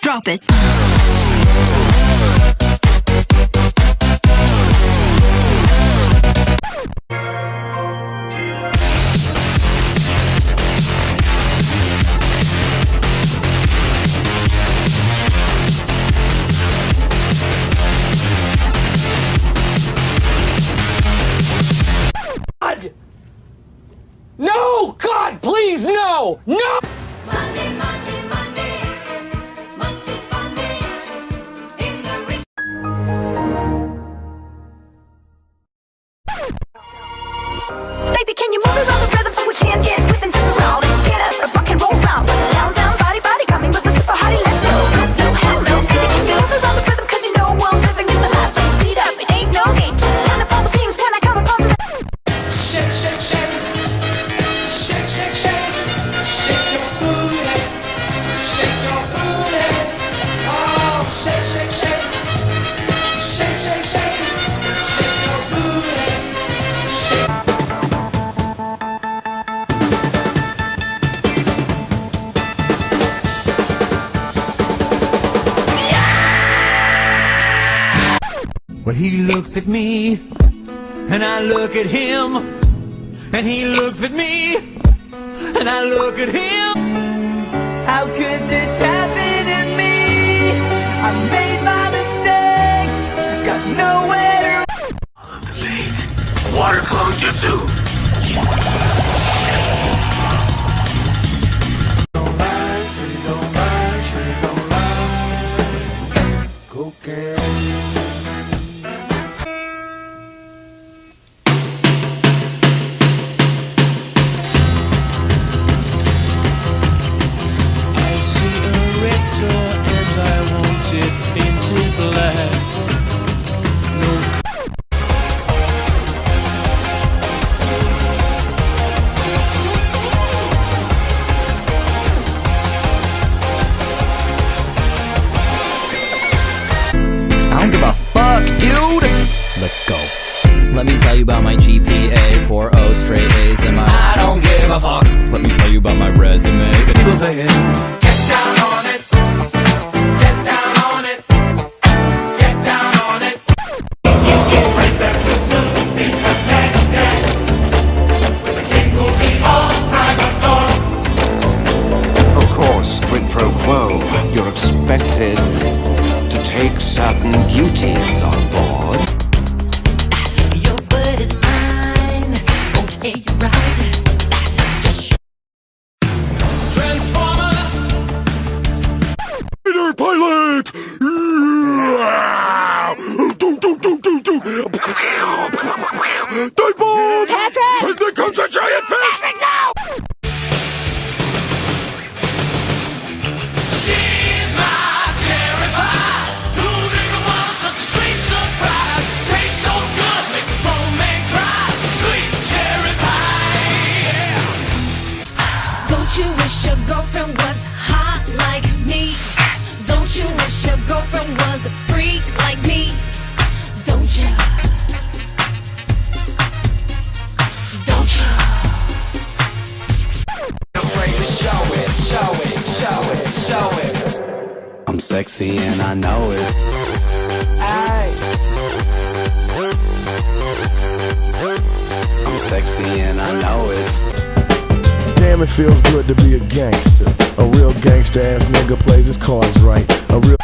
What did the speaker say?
Drop it. God! No! God, please, no! No! Monday, Monday, Monday, must be funny in the rich. Baby, can you move around the rhythm so we can't get with into the round and get us a rock and roll round? Down, down, body, body, coming with the super hottie. Let's go, let's go, hell no. Baby, can you move around the rhythm? Cause you know we're living in the fast lane. Speed up, it ain't no need. Just turn up all the beams when I come upon the Shake, shake, shake. Shake, shake, shake. Shake your booty. Shake your booty. Oh, shake, shake, shake. Shake, shake, shake. Shake your booty. Shake. Well, he looks at me, and I look at him, and he looks at me, and I look at him. How could this happen to me? I made my mistakes, got nowhere to... On the beat. Water clone jutsu. I don't give a fuck, dude! Let's go. Let me tell you about my GPA, 4.0 straight A's and my I don't give a fuck. Let me tell you about my resume. People saying, get down on it. Get down on it. Get down on it. Spread that whistle, be connected with the king who be all time adored. Of course, quid pro quo, you're expected to take certain duties on board. Your word is mine, won't take you right. Transformers. Fighter pilot! Dive bomb! Patrick! And there comes a giant fish! Patrick, no! She's my cherry pie. Moving the world, such a sweet surprise. Tastes so good, make a grown man cry. Sweet cherry pie, yeah. Don't you wish your girlfriend was hot like me? Don't you wish your girlfriend was a freak like me? Don't you? Don't you? Afraid to show it, show it, show it, show it. I'm sexy and I know it. Aye. I'm sexy and I know it. Damn, it feels good to be a gangster. A real gangster ass nigga plays his cards right. A real